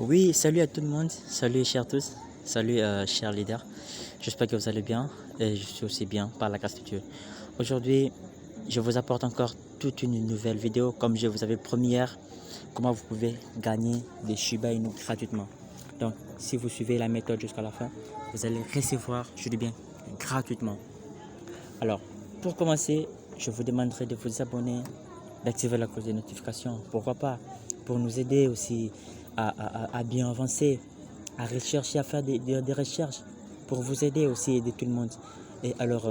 Oui, salut à tout le monde, salut chers tous, salut chers leaders. J'espère que vous allez bien et je suis aussi bien par la grâce de Dieu. Aujourd'hui, je vous apporte encore toute une nouvelle vidéo comme je vous avais promis hier, comment vous pouvez gagner des Shiba Inu gratuitement. Donc, si vous suivez la méthode jusqu'à la fin, vous allez recevoir, je dis bien, gratuitement. Alors, pour commencer, je vous demanderai de vous abonner, d'activer la cloche de notification. Pourquoi pas? Pour nous aider aussi à bien avancer, à rechercher, à faire des recherches, pour vous aider aussi, aider tout le monde. Et alors,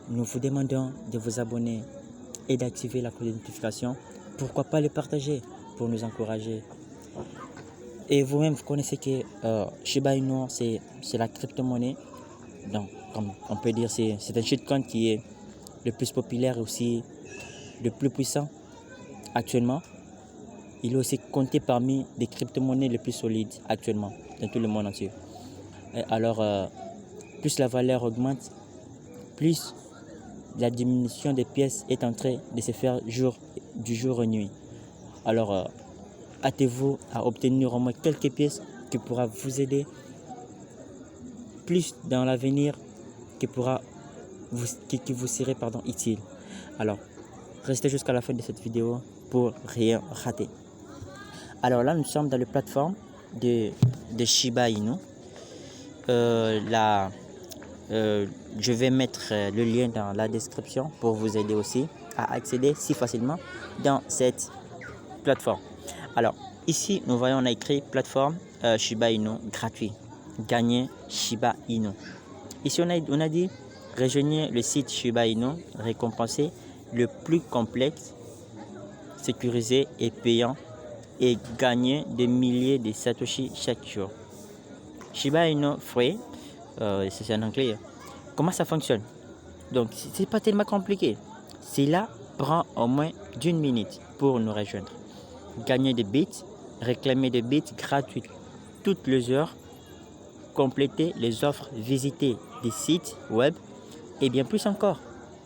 nous vous demandons de vous abonner et d'activer la cloche de notification. Pourquoi pas le partager pour nous encourager. Et vous-même, vous connaissez que Shiba Inu, c'est la crypto-monnaie. Donc, comme on peut dire, c'est un shitcoin qui est le plus populaire et aussi le plus puissant actuellement. Il est aussi compté parmi les crypto-monnaies les plus solides actuellement dans tout le monde entier. Et alors, plus la valeur augmente, plus la diminution des pièces est en train de se faire du jour au nuit. Alors, hâtez-vous à obtenir au moins quelques pièces qui pourra vous aider plus dans l'avenir, qui vous serait utile. Alors, restez jusqu'à la fin de cette vidéo pour rien rater. Alors là, nous sommes dans la plateforme de Shiba Inu. Je vais mettre le lien dans la description pour vous aider aussi à accéder si facilement dans cette plateforme. Alors, ici, nous voyons, on a écrit plateforme Shiba Inu gratuit. Gagner Shiba Inu. Ici, on a dit rejoignez le site Shiba Inu, récompensé le plus complexe, sécurisé et payant et gagner des milliers de satoshi chaque jour. Shiba Inu Free, c'est en anglais. Comment ça fonctionne? Donc, c'est pas tellement compliqué. Cela prend au moins d'une minute pour nous rejoindre. Gagner des bits, réclamer des bits gratuits toutes les heures, compléter les offres, visiter des sites web et bien plus encore.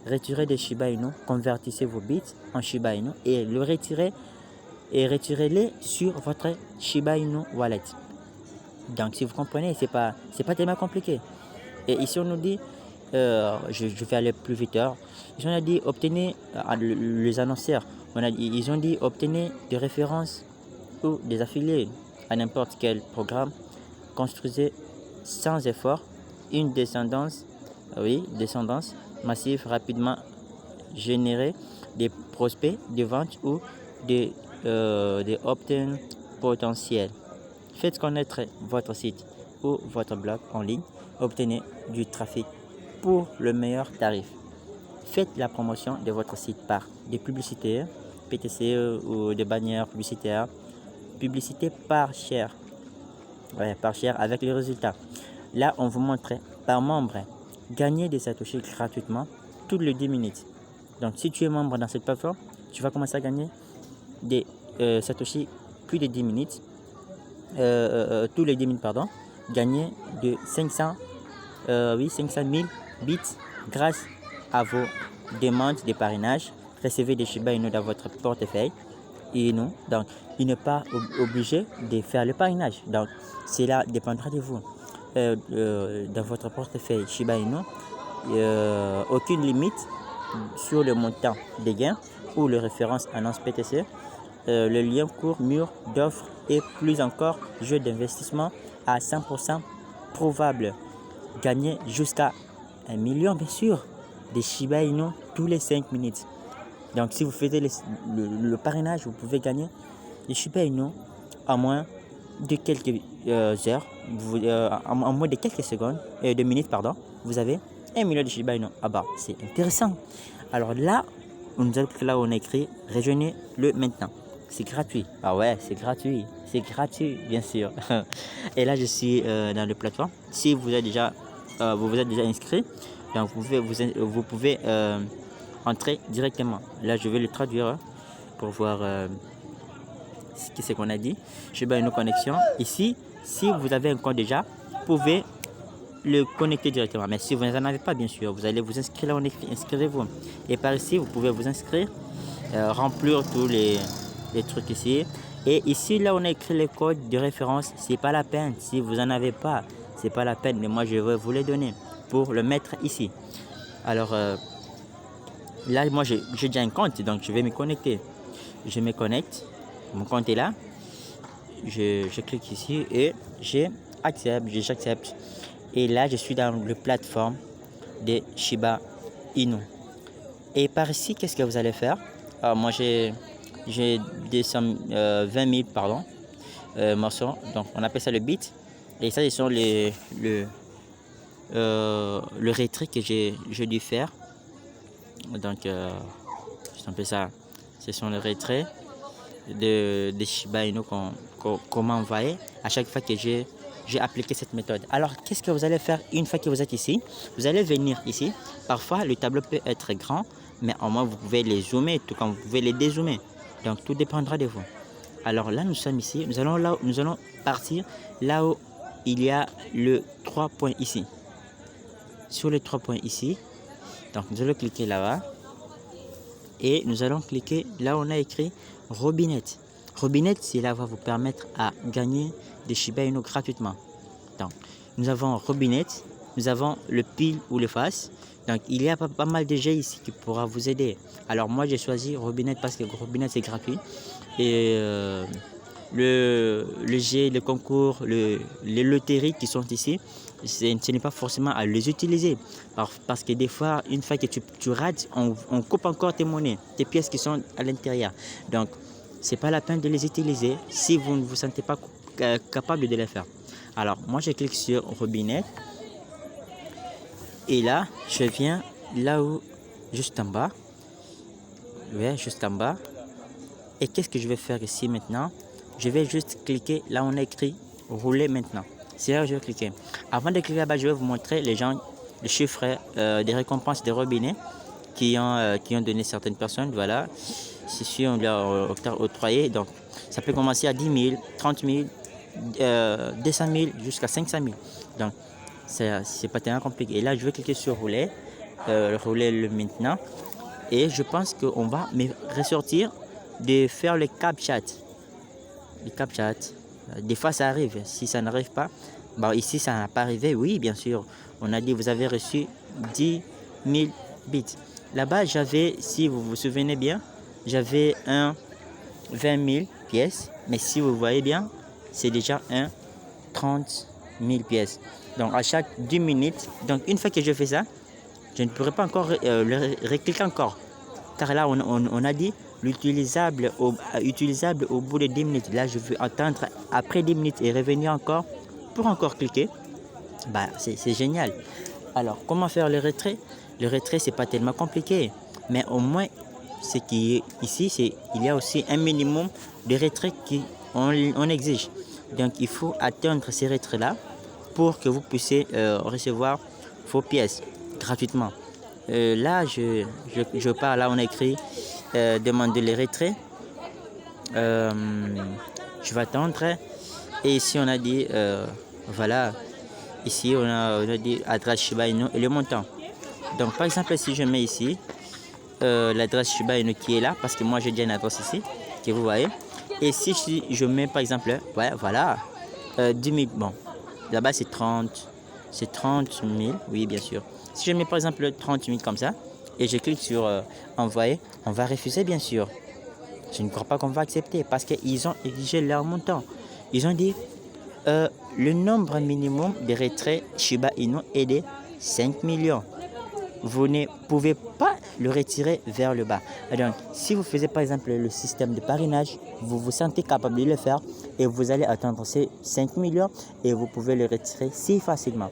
Retirer des Shiba Inu, convertissez vos bits en Shiba Inu et le retirer et retirez-les sur votre Shiba Inu Wallet. Donc, si vous comprenez, c'est pas tellement compliqué. Et ici, on nous dit, je vais aller plus vite. Ici, on a dit, obtenez, les annonceurs, ils ont dit, obtenez des références ou des affiliés à n'importe quel programme. Construisez sans effort une descendance massive, rapidement générer des prospects de vente ou des opt-in potentiels. Faites connaître votre site ou votre blog en ligne. Obtenez du trafic pour le meilleur tarif. Faites la promotion de votre site par des publicités, PTC ou des bannières publicitaires. Publicité par share. Par share avec les résultats. Là, on vous montre par membre. Gagner des satoshi gratuitement toutes les 10 minutes. Donc, si tu es membre dans cette plateforme, tu vas commencer à gagner des satoshi plus de 10 minutes. Tous les 10 minutes, gagner de 500 000 bits grâce à vos demandes de parrainage. Recevez des Shiba Inu dans votre portefeuille. Et non, donc il n'est pas obligé de faire le parrainage. Donc, cela dépendra de vous. Dans votre portefeuille Shiba Inu, aucune limite sur le montant des gains ou les références annonce PTC. Le lien court mur d'offres et plus encore jeu d'investissement à 100% probable. Gagner jusqu'à 1 million bien sûr de Shiba Inu tous les 5 minutes. Donc si vous faites le parrainage, vous pouvez gagner des Shiba Inu en moins de quelques heures, en moins de quelques secondes, de minutes vous avez 1 million de Shiba Inu. Ah bah c'est intéressant. Alors là, on nous a écrit rejoignez-le maintenant. C'est gratuit. Ah ouais, c'est gratuit. C'est gratuit, bien sûr. Et là, je suis dans la plateforme. Si vous êtes déjà, vous êtes déjà inscrit, donc vous pouvez entrer directement. Là, je vais le traduire pour voir ce que c'est qu'on a dit. Je vais une connexion. Ici, si vous avez un compte déjà, vous pouvez le connecter directement. Mais si vous n'en avez pas, bien sûr, vous allez vous inscrire là, on écrit inscrivez-vous. Et par ici, vous pouvez vous inscrire, remplir tous les trucs ici Et ici, là, on a écrit le code de référence. C'est pas la peine. Si vous en avez pas, c'est pas la peine. Mais moi, je vais vous les donner pour le mettre ici. Alors, là, moi, j'ai déjà un compte, donc je vais me connecter. Je me connecte. Mon compte est là. Je clique ici et j'accepte. Et là, je suis dans la plateforme de Shiba Inu. Et par ici, qu'est-ce que vous allez faire? Alors, moi, j'ai 20 000 morceaux. Donc, on appelle ça le bit. Et ça, ce sont le retrait que j'ai dû faire. Donc, c'est un peu ça. Ce sont les retraits de Shiba Inu qu'on m'a envoyé à chaque fois que j'ai appliqué cette méthode. Alors, qu'est-ce que vous allez faire une fois que vous êtes ici? Vous allez venir ici. Parfois, le tableau peut être grand, mais au moins, vous pouvez les zoomer, tout comme vous pouvez les dézoomer. Donc, tout dépendra de vous. Alors là, nous sommes ici. Nous allons partir là où il y a le 3 points ici. Sur les 3 points ici. Donc, nous allons cliquer là-bas. Et nous allons cliquer là où on a écrit Robinette. Robinette, cela va vous permettre à gagner des Shiba Inu gratuitement. Donc, nous avons Robinette, nous avons le pile ou le face. Donc, il y a pas mal de jeux ici qui pourra vous aider. Alors, moi, j'ai choisi Robinette parce que Robinette, c'est gratuit. Et le jet, le concours, les loteries qui sont ici, ce n'est pas forcément à les utiliser. Parce que des fois, une fois que tu rates, on coupe encore tes monnaies, tes pièces qui sont à l'intérieur. Donc, c'est pas la peine de les utiliser si vous ne vous sentez pas capable de les faire. Alors, moi, je clique sur Robinette. Et là, je viens là où, juste en bas. Ouais, juste en bas. Et qu'est-ce que je vais faire ici maintenant? Je vais juste cliquer là où on a écrit rouler maintenant. C'est là où je vais cliquer. Avant de cliquer là-bas, je vais vous montrer les chiffres des récompenses des robinets qui ont donné certaines personnes. Voilà. Ici, on l'a octroyé. Donc, ça peut commencer à 10 000, 30 000, 200 000 jusqu'à 500 000. Donc, c'est pas tellement compliqué. Et là, je vais cliquer sur rouler. Rouler le maintenant. Et je pense qu'on va me ressortir de faire le CAPTCHA. Le CAPTCHA. Des fois, ça arrive. Si ça n'arrive pas, bon, ici, ça n'a pas arrivé. Oui, bien sûr. On a dit vous avez reçu 10 000 bits. Là-bas, j'avais, si vous vous souvenez bien, j'avais 20 000 pièces. Mais si vous voyez bien, c'est déjà 30 000 pièces. Donc, à chaque 10 minutes, donc une fois que je fais ça, je ne pourrai pas encore le recliquer encore. Car là, on a dit l'utilisable au bout de 10 minutes. Là, je veux attendre après 10 minutes et revenir encore pour encore cliquer. Bah, c'est génial. Alors, comment faire le retrait? Le retrait, c'est pas tellement compliqué. Mais au moins, ce qui est ici, il y a aussi un minimum de retrait qu'on exige. Donc, il faut atteindre ces retraits-là pour que vous puissiez recevoir vos pièces gratuitement. Là, je pars, là on a écrit demander les retraits. Je vais attendre. Et ici on a dit, voilà, ici on a dit adresse Shiba Inu et le montant. Donc par exemple, si je mets ici l'adresse Shiba Inu qui est là, parce que moi j'ai déjà une adresse ici, que vous voyez. Et si je mets par exemple, ouais, voilà, 10 000, bon, là-bas c'est 30 000, oui bien sûr. Si je mets par exemple 30 000 comme ça, et je clique sur envoyer, on va refuser bien sûr. Je ne crois pas qu'on va accepter parce qu'ils ont exigé leur montant. Ils ont dit le nombre minimum de retraits Shiba Inu est de 5 millions. Vous ne pouvez pas le retirer vers le bas. Donc, si vous faisiez par exemple le système de parrainage, vous vous sentez capable de le faire et vous allez atteindre ces 5 millions et vous pouvez le retirer si facilement.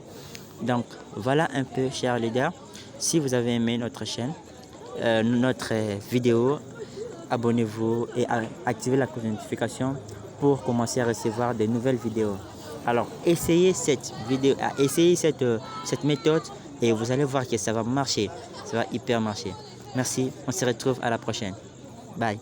Donc, voilà un peu, chers leaders. Si vous avez aimé notre chaîne, notre vidéo, abonnez-vous et activez la cloche de notification pour commencer à recevoir de nouvelles vidéos. Alors, essayez cette vidéo, essayez cette méthode et vous allez voir que ça va marcher. Ça va hyper marcher. Merci, on se retrouve à la prochaine. Bye.